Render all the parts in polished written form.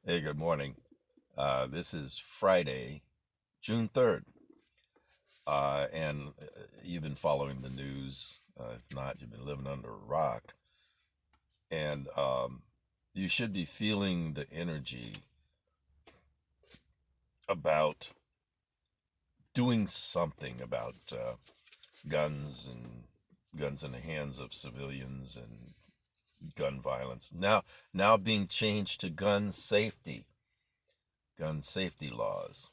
Hey, good morning. This is Friday, June 3rd. And you've been following the news. If not, you've been living under a rock. And you should be feeling the energy about doing something about guns and guns in the hands of civilians and gun violence. Now being changed to gun safety laws,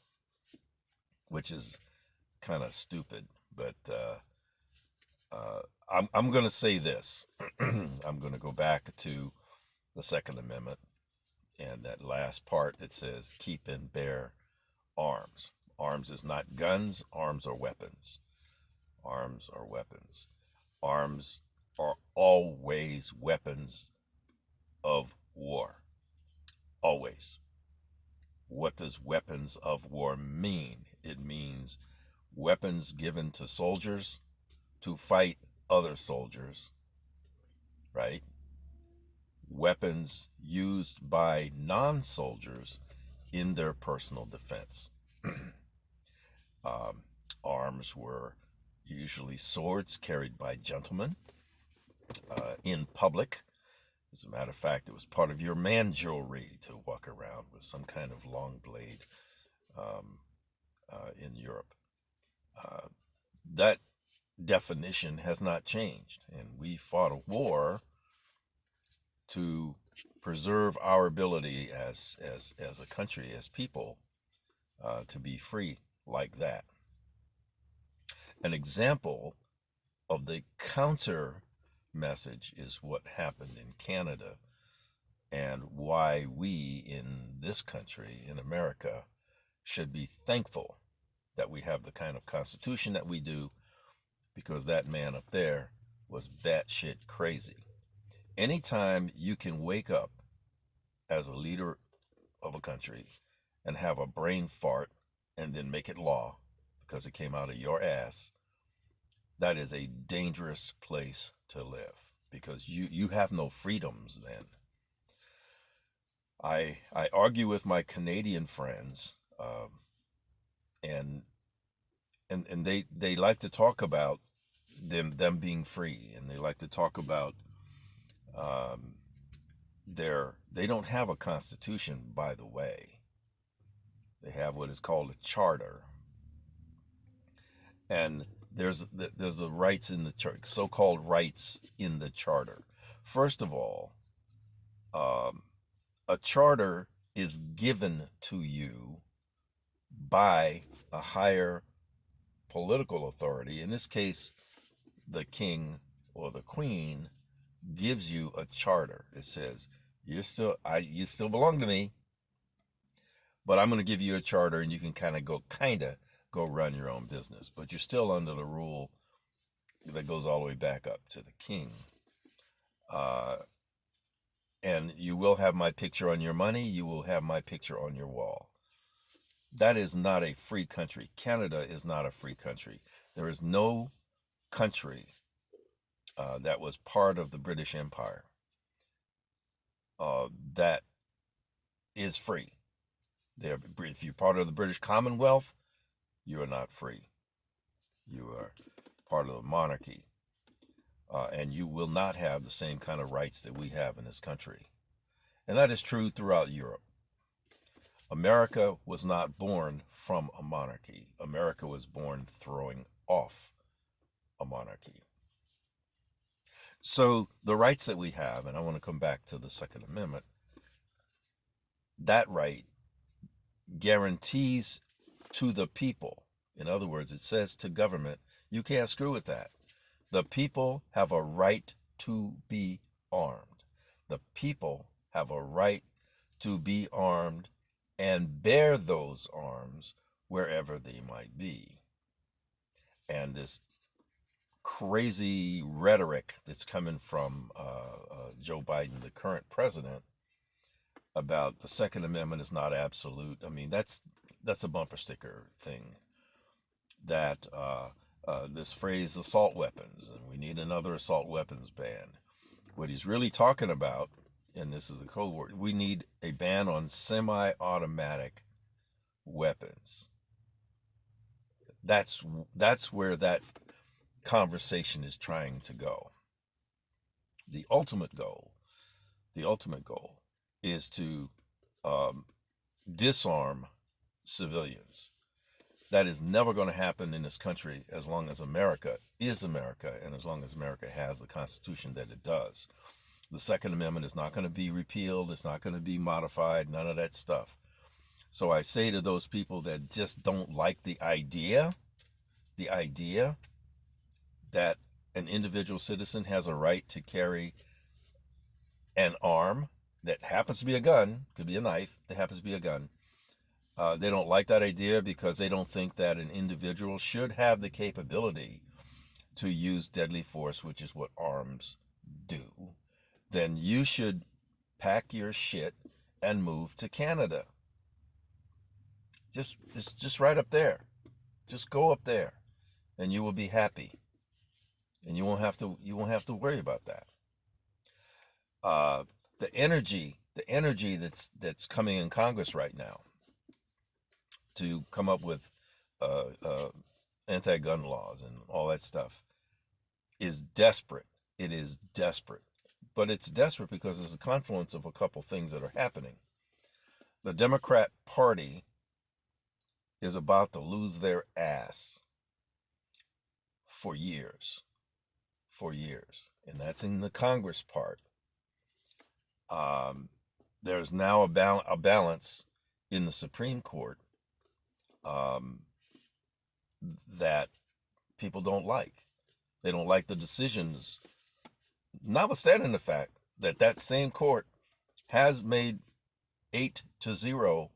which is kind of stupid. But I'm going to say this. I'm going to go back to the Second Amendment and that last part that says keep and bear arms. Arms is not guns, arms are weapons. Arms are weapons. Arms are always weapons of war. Always. What does weapons of war mean? It means weapons given to soldiers to fight other soldiers, right? Weapons used by non-soldiers in their personal defense. um, Arms were usually swords carried by gentlemen in public. As a matter of fact, it was part of your man jewelry to walk around with some kind of long blade um, in Europe. That definition has not changed, and we fought a war to preserve our ability as a country, as people, to be free like that. An example of the counter message is what happened in Canada and why we in this country, in America, should be thankful that we have the kind of constitution that we do, because that man up there was batshit crazy. Anytime you can wake up as a leader of a country and have a brain fart and then make it law because it came out of your ass, that is a dangerous place to live, because you have no freedoms then. I argue with my Canadian friends, and they like to talk about them being free, and they like to talk about um, they don't have a constitution, by the way. They have what is called a charter, and there's the rights in the so-called rights in the charter. First of all, um, a charter is given to you by a higher political authority. In this case, the king or the queen gives you a charter. It says you still belong to me, but I'm going to give you a charter, and you can kind of go run your own business, but you're still under the rule that goes all the way back up to the king. Uh, and you will have my picture on your money. You will have my picture on your wall. That is not a free country. Canada is not a free country. There is no country that was part of the British Empire that is free. If you're part of the British Commonwealth, you are not free. You are part of the monarchy, and you will not have the same kind of rights that we have in this country. And that is true throughout Europe. America was not born from a monarchy. America was born throwing off a monarchy. So the rights that we have, and I want to come back to the Second Amendment, that right guarantees to the people. In other words, it says to government, you can't screw with that. The people have a right to be armed. The people have a right to be armed and bear those arms wherever they might be. And this crazy rhetoric that's coming from Joe Biden, the current president, about the Second Amendment is not absolute. I mean, that's a bumper sticker thing. That this phrase assault weapons, and we need another assault weapons ban. What he's really talking about and this is a code word, we need a ban on semi-automatic weapons. That's where that conversation is trying to go. The ultimate goal is to disarm civilians. That is never going to happen in this country as long as America is America, and as long as America has the Constitution that it does. The Second Amendment is not going to be repealed. It's not going to be modified. None of that stuff. So I say to those people that just don't like the idea that an individual citizen has a right to carry an arm that happens to be a gun, could be a knife, that happens to be a gun. They don't like that idea because they don't think that an individual should have the capability to use deadly force, which is what arms do. Then you should pack your shit and move to Canada. It's just right up there. Just go up there, and you will be happy, and you won't have to worry about that. The energy that's coming in Congress right now to come up with anti-gun laws and all that stuff is desperate. It is desperate. But it's desperate because there's a confluence of a couple things that are happening. The Democrat Party is about to lose their ass for years. And that's in the Congress part. There's now a balance in the Supreme Court that people don't like. They don't like the decisions, notwithstanding the fact that that same court has made 8-0,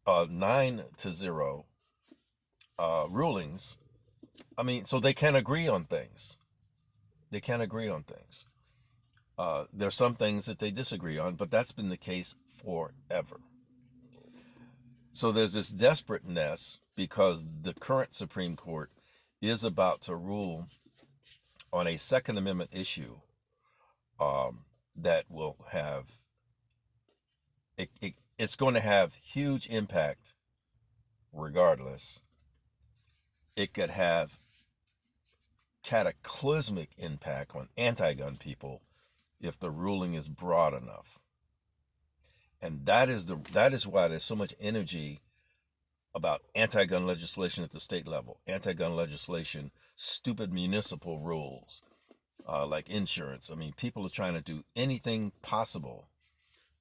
9-0 rulings. I mean, so they can agree on things. There's some things that they disagree on, but that's been the case forever. So there's this desperateness because the current Supreme Court is about to rule on a Second Amendment issue that will have, it's going to have huge impact regardless. It could have cataclysmic impact on anti-gun people if the ruling is broad enough. And that is why there's so much energy about anti-gun legislation at the state level, anti-gun legislation, stupid municipal rules, like insurance. I mean, people are trying to do anything possible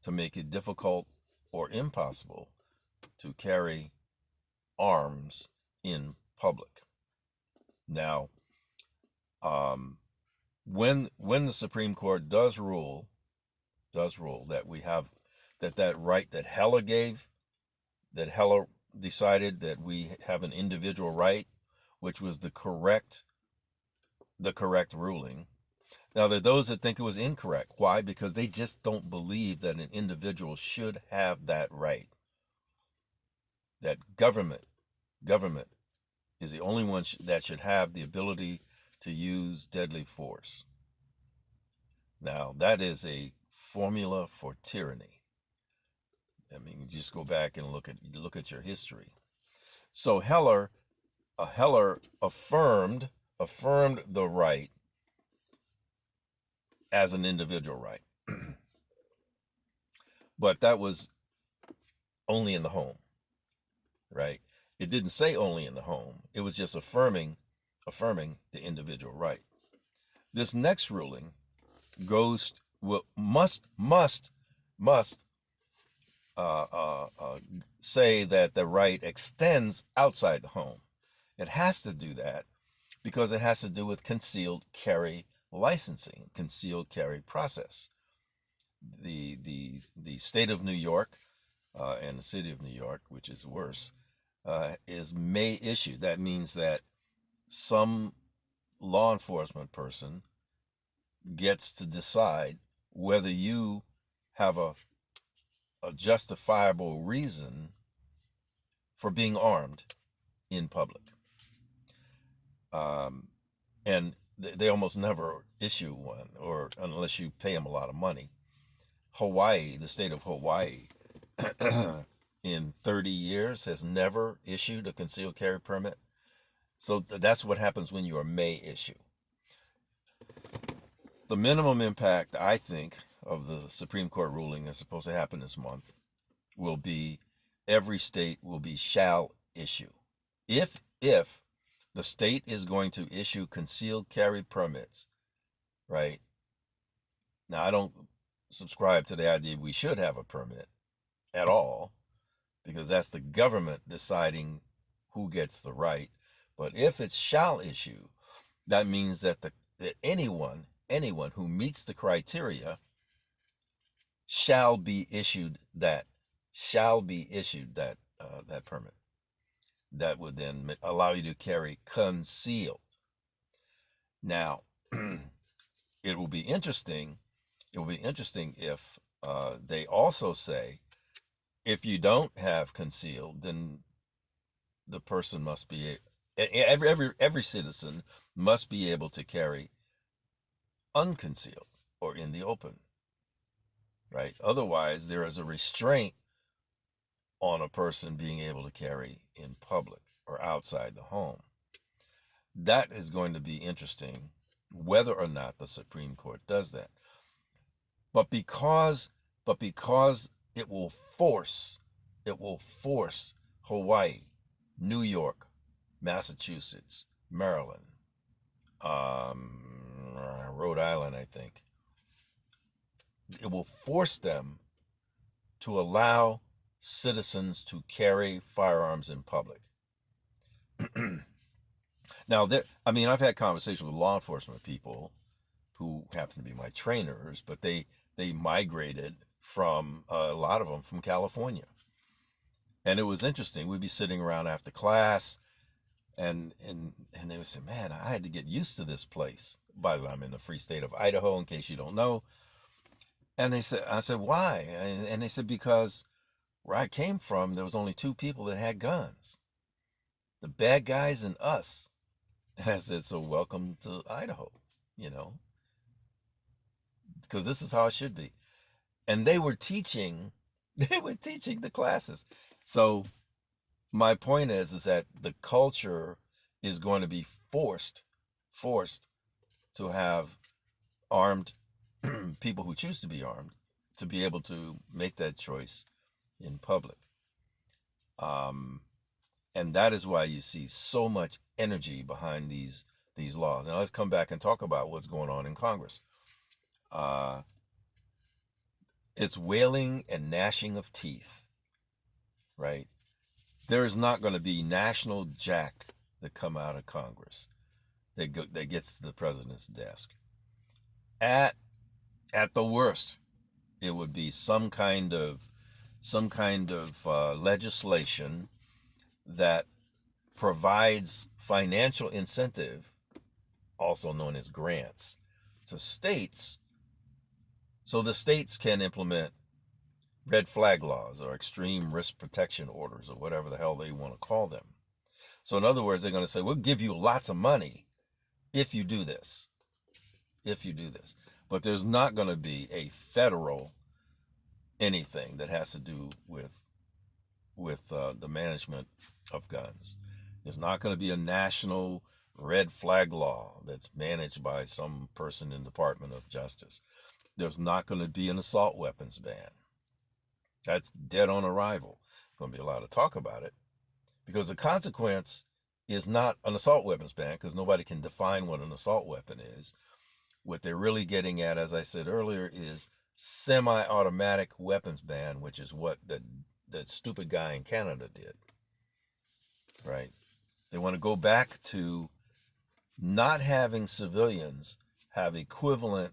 to make it difficult or impossible to carry arms in public. Now, when the Supreme Court does rule that we have that right that Heller gave, that Heller decided that we have an individual right, which was the correct ruling. Now, there are those that think it was incorrect. Why? Because they just don't believe that an individual should have that right. That government is the only one that should have the ability to use deadly force. Now, that is a formula for tyranny. I mean, just go back and look at your history. So Heller affirmed the right as an individual right. But that was only in the home, right? It didn't say only in the home. It was just affirming the individual right. This next ruling must say that the right extends outside the home. It has to do that because it has to do with concealed carry licensing, concealed carry process. The state of New York and the city of New York, which is worse, may issue. That means that some law enforcement person gets to decide whether you have a justifiable reason for being armed in public. And they almost never issue one, or unless you pay them a lot of money. Hawaii, the state of Hawaii, in 30 years has never issued a concealed carry permit. So that's what happens when you are may issue. The minimum impact, I think, of the Supreme Court ruling is supposed to happen this month will be every state will be shall issue. If the state is going to issue concealed carry permits, right? Now, I don't subscribe to the idea we should have a permit at all, because that's the government deciding who gets the right. But if it shall issue, that means that anyone who meets the criteria shall be issued that that permit. That would then allow you to carry concealed. Now, it will be interesting. It will be interesting if they also say, if you don't have concealed, then the person must be every citizen must be able to carry unconcealed or in the open, right? Otherwise, there is a restraint on a person being able to carry in public or outside the home. That is going to be interesting, whether or not the Supreme Court does that. But because it will force Hawaii, New York, Massachusetts, Maryland, Rhode Island, I think. It will force them to allow citizens to carry firearms in public. Now, I've had conversations with law enforcement people who happen to be my trainers, but they migrated from, a lot of them from California. And it was interesting. We'd be sitting around after class, and they would say, man, I had to get used to this place. By the way, I'm in the free state of Idaho, in case you don't know. And I said, why? And they said, because where I came from, there was only two people that had guns. The bad guys and us. And I said, so welcome to Idaho, because this is how it should be. And they were teaching the classes. So my point is that the culture is going to be forced to have armed people who choose to be armed to be able to make that choice in public. And that is why you see so much energy behind these laws. Now let's come back and talk about what's going on in Congress. It's wailing and gnashing of teeth, right? There is not going to be national jack that come out of Congress that gets to the president's desk. At the worst, it would be some kind of legislation that provides financial incentive, also known as grants, to states, so the states can implement red flag laws or extreme risk protection orders or whatever the hell they want to call them. So in other words, they're going to say, we'll give you lots of money if you do this. But there's not going to be a federal anything that has to do with the management of guns. There's not going to be a national red flag law that's managed by some person in the Department of Justice. There's not going to be an assault weapons ban. That's dead on arrival. Going to be a lot of talk about it, because the consequence is not an assault weapons ban, because nobody can define what an assault weapon is. What they're really getting at, as I said earlier, is semi-automatic weapons ban, which is what that stupid guy in Canada did, right? They want to go back to not having civilians have equivalent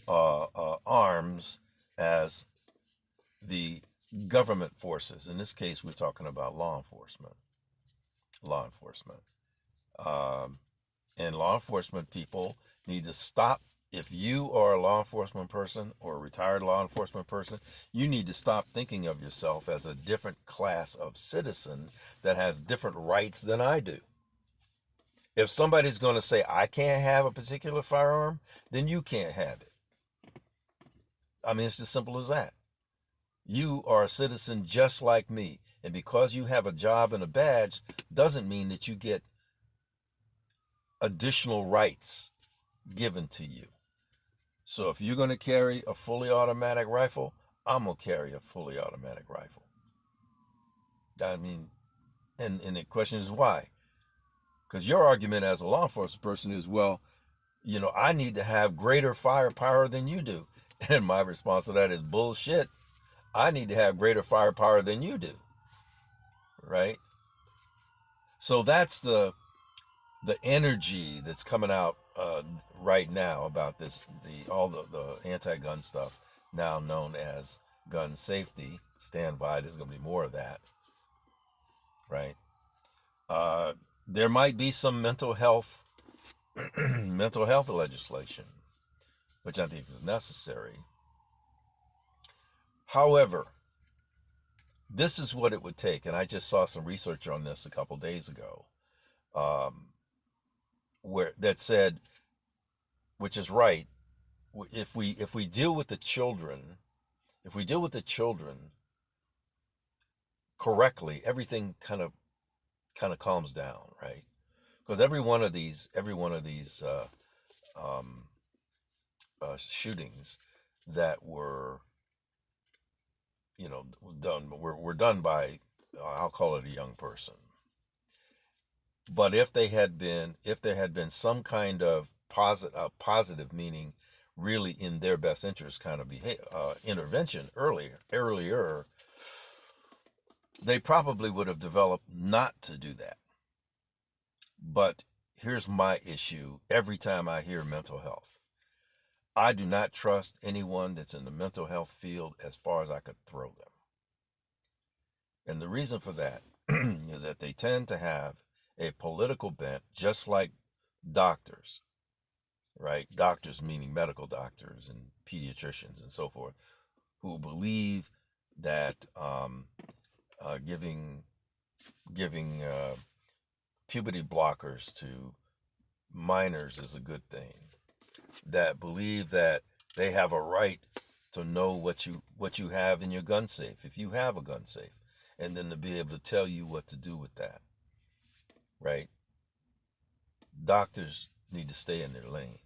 arms as the government forces. In this case, we're talking about law enforcement. And law enforcement people need to stop. If you are a law enforcement person or a retired law enforcement person, you need to stop thinking of yourself as a different class of citizen that has different rights than I do. If somebody's going to say, I can't have a particular firearm, then you can't have it. I mean, it's as simple as that. You are a citizen just like me. And because you have a job and a badge doesn't mean that you get additional rights given to you. So if you're going to carry a fully automatic rifle, I'm going to carry a fully automatic rifle. I mean, and the question is why? Because your argument as a law enforcement person is, well, I need to have greater firepower than you do. And my response to that is bullshit. I need to have greater firepower than you do. Right? So that's the energy that's coming out right now about this, all the anti-gun stuff, now known as gun safety. Stand by, there's going to be more of that. Right? There might be some mental health legislation, which I think is necessary. However, this is what it would take, and I just saw some research on this a couple days ago, where that said, which is right, if we deal with the children, correctly, everything kind of calms down, right? Because every one of these shootings that were done were done by, I'll call it a young person. But if there had been some kind of positive, meaning really in their best interest kind of intervention earlier, they probably would have developed not to do that. But here's my issue every time I hear mental health. I do not trust anyone that's in the mental health field as far as I could throw them. And the reason for that is that they tend to have a political bent, just like doctors, right? Doctors meaning medical doctors and pediatricians and so forth, who believe that giving puberty blockers to minors is a good thing, that believe that they have a right to know what you have in your gun safe, if you have a gun safe, and then to be able to tell you what to do with that, right? Doctors need to stay in their lane.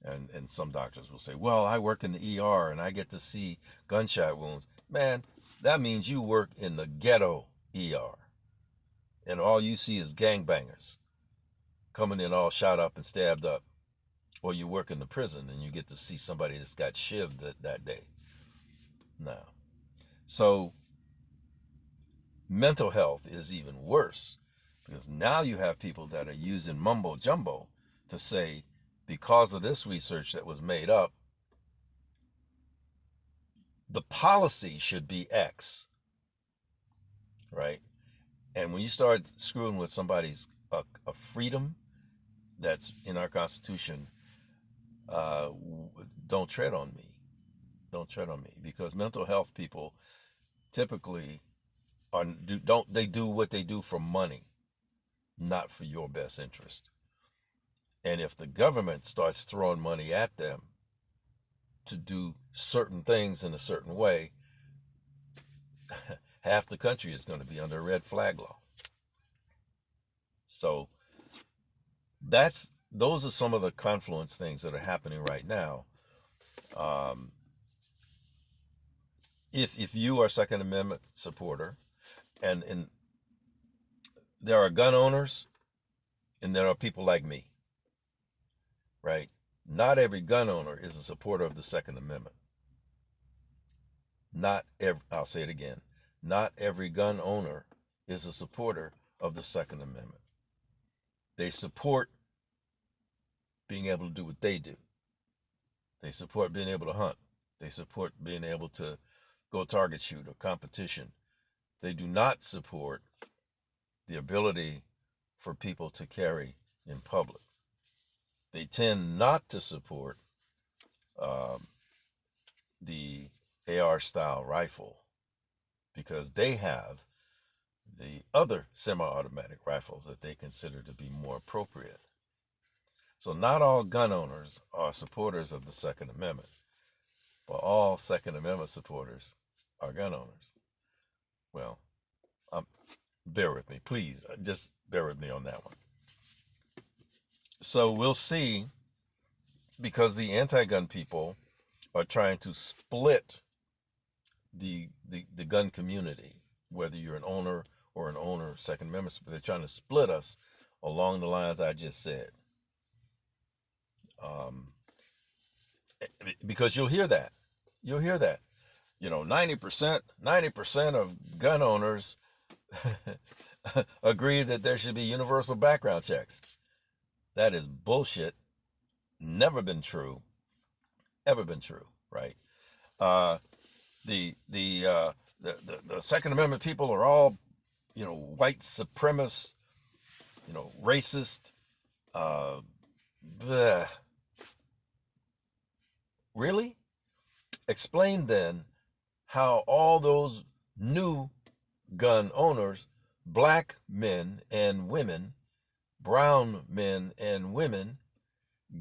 And some doctors will say, well, I work in the ER and I get to see gunshot wounds. Man, that means you work in the ghetto ER. And all you see is gangbangers coming in all shot up and stabbed up. Or you work in the prison and you get to see somebody that's got shivved that day. No. So mental health is even worse, because now you have people that are using mumbo jumbo to say, because of this research that was made up, the policy should be X, right? And when you start screwing with somebody's a freedom that's in our Constitution, don't tread on me. Don't tread on me, because mental health people typically do what they do for money, not for your best interest. And if the government starts throwing money at them to do certain things in a certain way, half the country is going to be under a red flag law. So those are some of the confluence things that are happening right now. If you are a Second Amendment supporter, and there are gun owners, and there are people like me, right? Not every gun owner is a supporter of the Second Amendment. I'll say it again. Not every gun owner is a supporter of the Second Amendment. They support being able to do what they do. They support being able to hunt. They support being able to go target shoot or competition. They do not support the ability for people to carry in public. They tend not to support the AR-style rifle, because they have the other semi-automatic rifles that they consider to be more appropriate. So not all gun owners are supporters of the Second Amendment. well, all Second Amendment supporters are gun owners. Well, bear with me, please. Just bear with me on that one. So we'll see, because the anti-gun people are trying to split the gun community, whether you're an owner or an owner of Second Amendment, but they're trying to split us along the lines I just said. Because you'll hear that. 90% of gun owners agree that there should be universal background checks. That is bullshit. Never been true. Ever been true, right? The Second Amendment people are all, white supremacists, racist. Bleh. Really? Explain then how all those new gun owners, black men and women, brown men and women,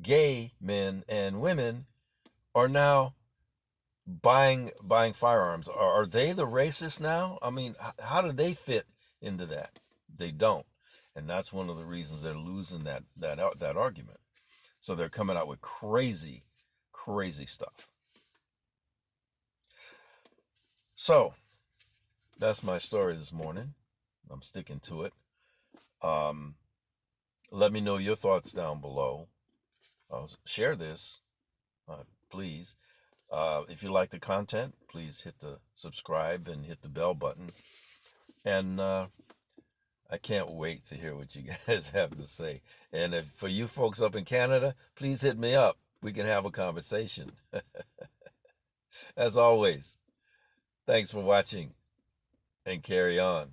gay men and women, are now buying firearms. Are they the racists now? I mean, how do they fit into that? They don't, and that's one of the reasons they're losing that argument. So they're coming out with crazy stuff. So that's my story this morning. I'm sticking to it. Let me know your thoughts down below. Share this, please. If you like the content, please hit the subscribe and hit the bell button. And I can't wait to hear what you guys have to say. And if for you folks up in Canada, please hit me up. We can have a conversation. As always, thanks for watching, and carry on.